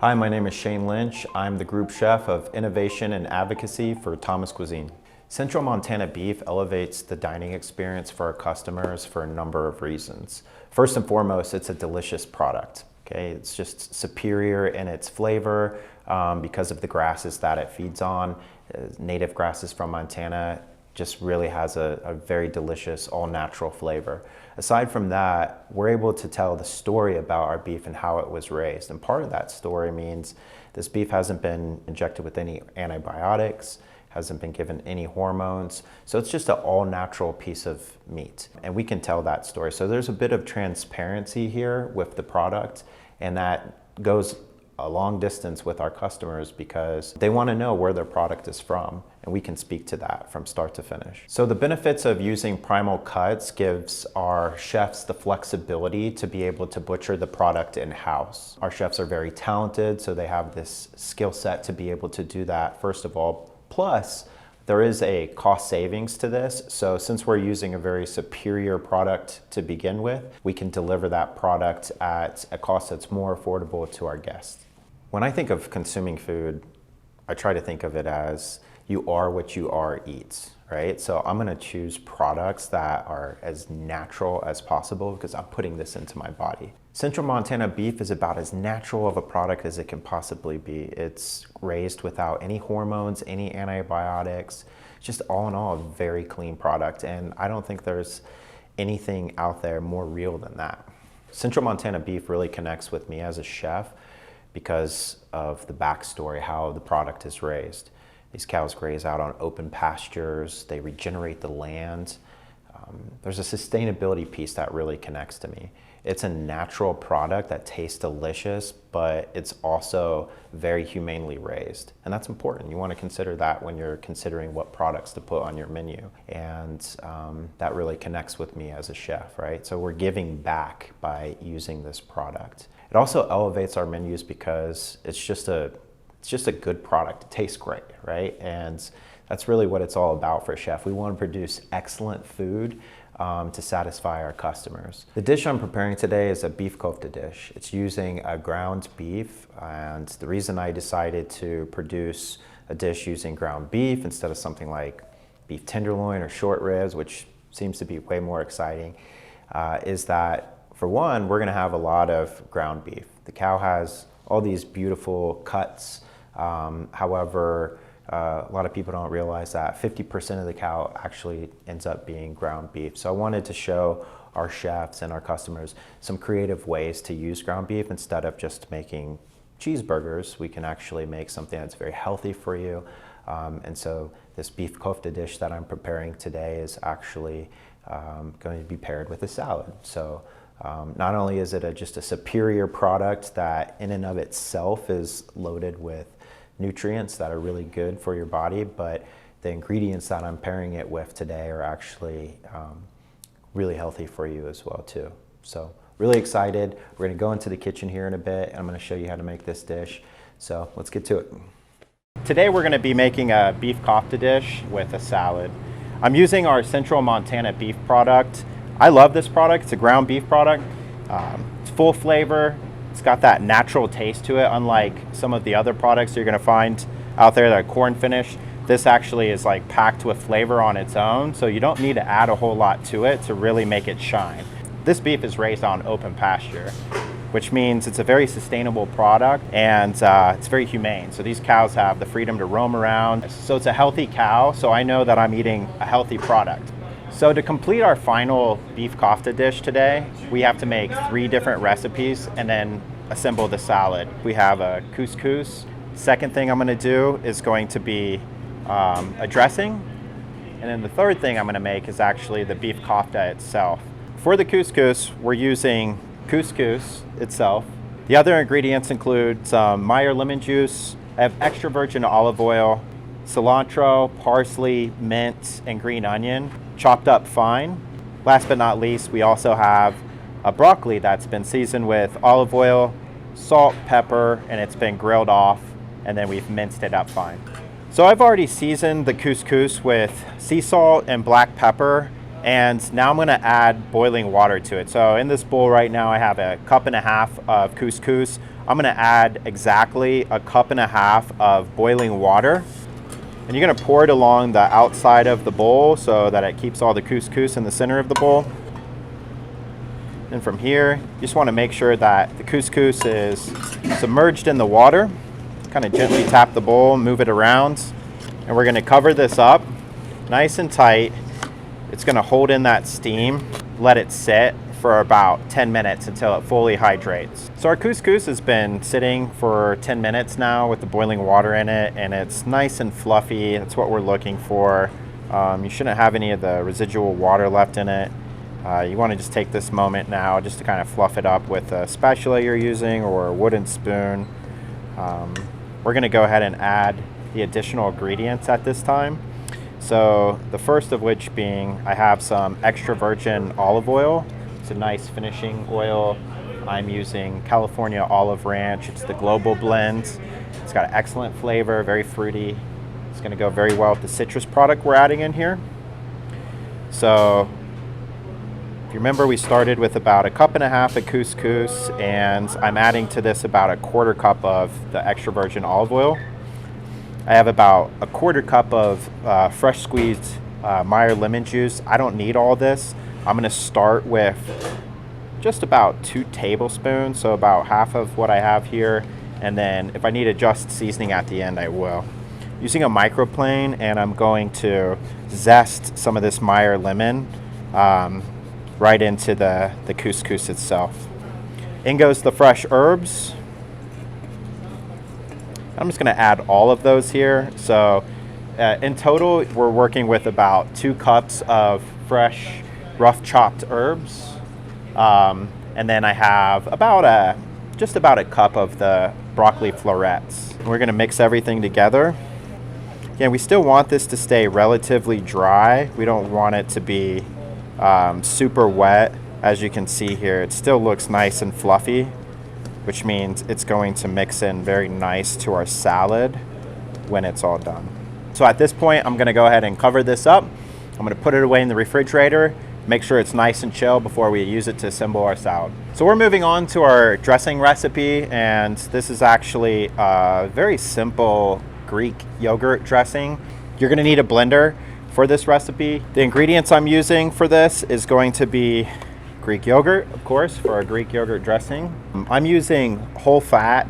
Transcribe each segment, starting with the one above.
Hi, my name is Shane Lynch. I'm the group chef of Innovation and Advocacy for Thomas Cuisine. Central Montana beef elevates the dining experience for our customers for a number of reasons. First and foremost, it's a delicious product. Okay, it's just superior in its flavor because of the grasses that it feeds on. Native grasses from Montana just really has a very delicious, all-natural flavor. Aside from that, we're able to tell the story about our beef and how it was raised. And part of that story means this beef hasn't been injected with any antibiotics, hasn't been given any hormones. So it's just an all-natural piece of meat. And we can tell that story. So there's a bit of transparency here with the product, and that goes a long distance with our customers because they want to know where their product is from, and we can speak to that from start to finish. So the benefits of using primal cuts gives our chefs the flexibility to be able to butcher the product in-house. Our chefs are very talented, so they have this skill set to be able to do that, first of all. Plus, there is a cost savings to this. So since we're using a very superior product to begin with, we can deliver that product at a cost that's more affordable to our guests. When I think of consuming food, I try to think of it as you are what you are eats, right? So I'm gonna choose products that are as natural as possible because I'm putting this into my body. Central Montana beef is about as natural of a product as it can possibly be. It's raised without any hormones, any antibiotics, just all in all a very clean product. And I don't think there's anything out there more real than that. Central Montana beef really connects with me as a chef because of the backstory, how the product is raised. These cows graze out on open pastures, they regenerate the land. There's a sustainability piece that really connects to me. It's a natural product that tastes delicious, but it's also very humanely raised. And that's important. You want to consider that when you're considering what products to put on your menu. And that really connects with me as a chef, right? So we're giving back by using this product. It also elevates our menus because it's just a good product. It tastes great, right? And that's really what it's all about for a chef. We want to produce excellent food to satisfy our customers. The dish I'm preparing today is a beef kofta dish. It's using a ground beef, and the reason I decided to produce a dish using ground beef instead of something like beef tenderloin or short ribs, which seems to be way more exciting, is that for one, we're gonna have a lot of ground beef. The cow has all these beautiful cuts. However, a lot of people don't realize that 50% of the cow actually ends up being ground beef. So I wanted to show our chefs and our customers some creative ways to use ground beef instead of just making cheeseburgers. We can actually make something that's very healthy for you. And so this beef kofta dish that I'm preparing today is actually going to be paired with a salad. So not only is it just a superior product that in and of itself is loaded with nutrients that are really good for your body, but the ingredients that I'm pairing it with today are actually really healthy for you as well too. So really excited. We're gonna go into the kitchen here in a bit and I'm gonna show you how to make this dish. So let's get to it. Today we're gonna be making a beef kofta dish with a salad. I'm using our Central Montana beef product. I love this product. It's a ground beef product. It's full flavor. It's got that natural taste to it, unlike some of the other products you're gonna find out there that are corn finished. This actually is like packed with flavor on its own, so you don't need to add a whole lot to it to really make it shine. This beef is raised on open pasture, which means it's a very sustainable product and it's very humane. So these cows have the freedom to roam around. So it's a healthy cow, so I know that I'm eating a healthy product. So to complete our final beef kofta dish today, we have to make 3 different recipes and then assemble the salad. We have a couscous. Second thing I'm gonna do is going to be a dressing. And then the third thing I'm gonna make is actually the beef kofta itself. For the couscous, we're using couscous itself. The other ingredients include some Meyer lemon juice. I have extra virgin olive oil, cilantro, parsley, mint, and green onion, chopped up fine. Last but not least, we also have a broccoli that's been seasoned with olive oil, salt, pepper, and it's been grilled off, and then we've minced it up fine. So I've already seasoned the couscous with sea salt and black pepper, And now I'm gonna add boiling water to it. So in this bowl right now, I have a cup and a half of couscous. I'm gonna add exactly a cup and a half of boiling water. And you're gonna pour it along the outside of the bowl so that it keeps all the couscous in the center of the bowl. And from here, you just wanna make sure that the couscous is submerged in the water. Kind of gently tap the bowl, move it around. And we're gonna cover this up nice and tight. It's gonna hold in that steam, let it sit for about 10 minutes until it fully hydrates. So our couscous has been sitting for 10 minutes now with the boiling water in it, and it's nice and fluffy. That's what we're looking for. You shouldn't have any of the residual water left in it. You wanna just take this moment now just to kind of fluff it up with a spatula you're using or a wooden spoon. We're gonna go ahead and add the additional ingredients at this time. So the first of which being, I have some extra virgin olive oil. It's a nice finishing oil. I'm using California Olive Ranch. It's the global blend. It's got an excellent flavor, very fruity. It's gonna go very well with the citrus product we're adding in here. So if you remember, we started with about a cup and a half of couscous, and I'm adding to this about a quarter cup of the extra virgin olive oil. I have about a quarter cup of fresh squeezed Meyer lemon juice. I don't need all this. I'm gonna start with just about 2 tablespoons, so about half of what I have here. And then if I need to adjust seasoning at the end, I will. Using a microplane, and I'm going to zest some of this Meyer lemon right into the couscous itself. In goes the fresh herbs. I'm just gonna add all of those here. So in total, we're working with about 2 cups of fresh, rough chopped herbs. And then I have just about a cup of the broccoli florets. We're gonna mix everything together. Again, we still want this to stay relatively dry. We don't want it to be super wet. As you can see here, it still looks nice and fluffy, which means it's going to mix in very nice to our salad when it's all done. So at this point, I'm gonna go ahead and cover this up. I'm gonna put it away in the refrigerator, make sure it's nice and chill before we use it to assemble our salad. So we're moving on to our dressing recipe, and this is actually a very simple Greek yogurt dressing. You're gonna need a blender for this recipe. The ingredients I'm using for this is going to be Greek yogurt, of course, for our Greek yogurt dressing. I'm using whole fat,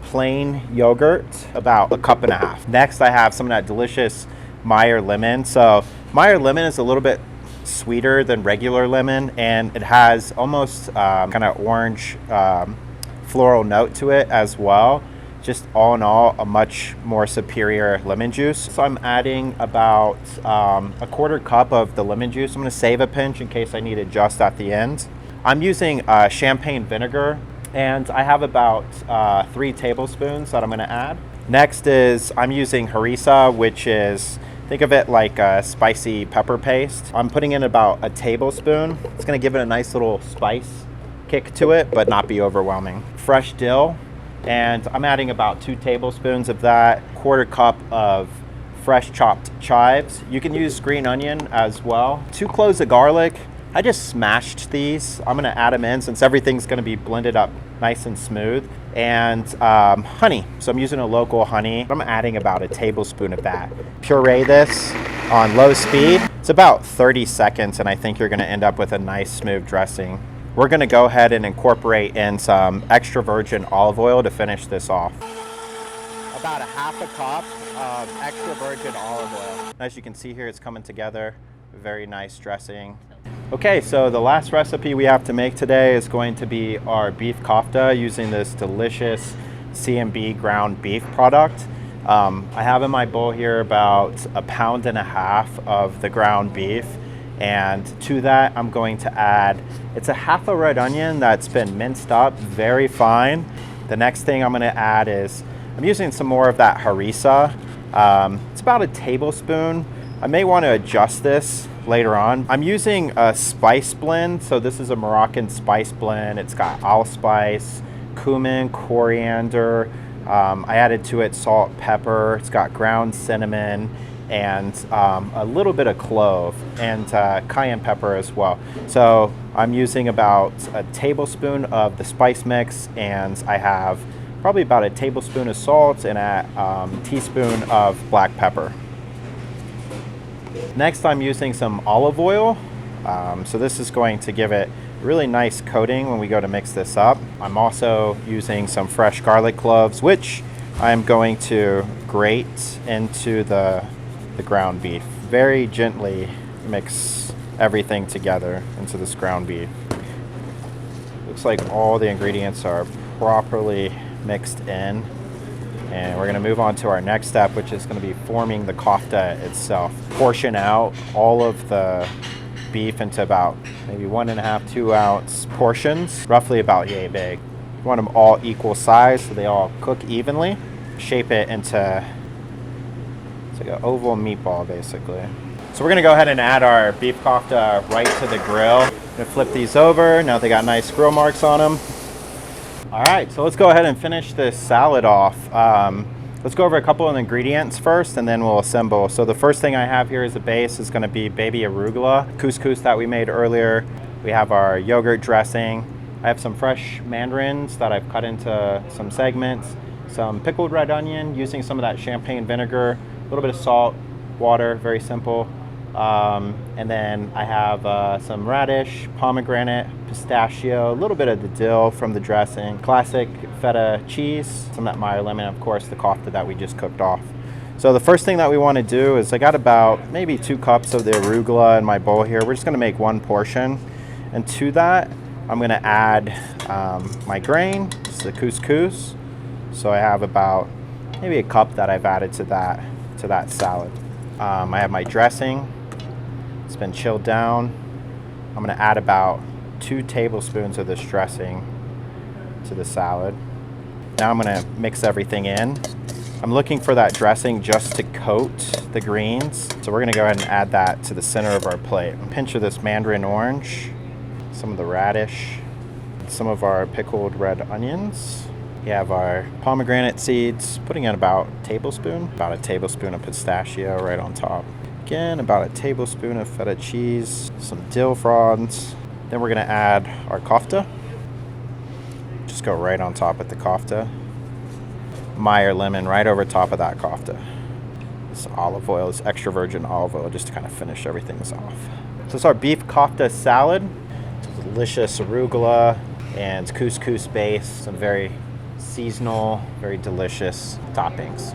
plain yogurt, about a cup and a half. Next, I have some of that delicious Meyer lemon. So Meyer lemon is a little bit sweeter than regular lemon, and it has almost kind of orange floral note to it as well. Just all in all, a much more superior lemon juice. So I'm adding about a quarter cup of the lemon juice. I'm gonna save a pinch in case I need to adjust at the end. I'm using champagne vinegar, and I have about 3 tablespoons that I'm gonna add. Next is I'm using harissa, which is, think of it like a spicy pepper paste. I'm putting in about a tablespoon. It's gonna give it a nice little spice kick to it, but not be overwhelming. Fresh dill. And I'm adding about 2 tablespoons of that, quarter cup of fresh chopped chives. You can use green onion as well. 2 cloves of garlic. I just smashed these. I'm gonna add them in since everything's gonna be blended up nice and smooth. And honey, so I'm using a local honey. I'm adding about a tablespoon of that. Puree this on low speed. It's about 30 seconds, and I think you're gonna end up with a nice smooth dressing. We're gonna go ahead and incorporate in some extra virgin olive oil to finish this off. About a half a cup of extra virgin olive oil. As you can see here, it's coming together. Very nice dressing. Okay, so the last recipe we have to make today is going to be our beef kofta using this delicious C&B ground beef product. I have in my bowl here about 1.5 pounds of the ground beef. And to that, I'm going to add, it's a half a red onion that's been minced up very fine. The next thing I'm gonna add is, I'm using some more of that harissa. It's about a tablespoon. I may wanna adjust this later on. I'm using a spice blend. So this is a Moroccan spice blend. It's got allspice, cumin, coriander. I added to it salt, pepper. It's got ground cinnamon. and a little bit of clove and cayenne pepper as well. So I'm using about a tablespoon of the spice mix, and I have probably about a tablespoon of salt and a teaspoon of black pepper. Next, I'm using some olive oil. So this is going to give it a really nice coating when we go to mix this up. I'm also using some fresh garlic cloves, which I'm going to grate into the ground beef. Very gently mix everything together into this ground beef. Looks like all the ingredients are properly mixed in. And we're going to move on to our next step, which is going to be forming the kofta itself. Portion out all of the beef into about maybe 1.5 to 2 ounce portions, roughly about yay big. You want them all equal size so they all cook evenly. Shape it into, it's like an oval meatball basically. So we're going to go ahead and add our beef kofta right to the grill. I'm going to flip these over. Now they got nice grill marks on them. All right, so let's go ahead and finish this salad off. Let's go over a couple of ingredients first, and then we'll assemble. So the first thing I have here as a base is going to be baby arugula, couscous that we made earlier. We have our yogurt dressing. I have some fresh mandarins that I've cut into some segments, some pickled red onion using some of that champagne vinegar, a little bit of salt, water, very simple. And then I have some radish, pomegranate, pistachio, a little bit of the dill from the dressing, classic feta cheese, some of that Meyer lemon, of course, the kofta that we just cooked off. So the first thing that we want to do is I got about maybe 2 cups of the arugula in my bowl here. We're just going to make 1 portion. And to that, I'm going to add my grain, this is the couscous. So I have about maybe a cup that I've added to that salad. I have my dressing. It's been chilled down. I'm going to add about 2 tablespoons of this dressing to the salad. Now I'm going to mix everything in. I'm looking for that dressing just to coat the greens. So we're going to go ahead and add that to the center of our plate. A pinch of this mandarin orange, some of the radish, some of our pickled red onions. We have our pomegranate seeds, putting in about a tablespoon of pistachio right on top. Again, about a tablespoon of feta cheese, some dill fronds. Then we're gonna add our kofta. Just go right on top with the kofta. Meyer lemon right over top of that kofta. This olive oil, this extra virgin olive oil, just to kind of finish everything off. So it's our beef kofta salad. It's delicious arugula and couscous base, some very seasonal, very delicious toppings.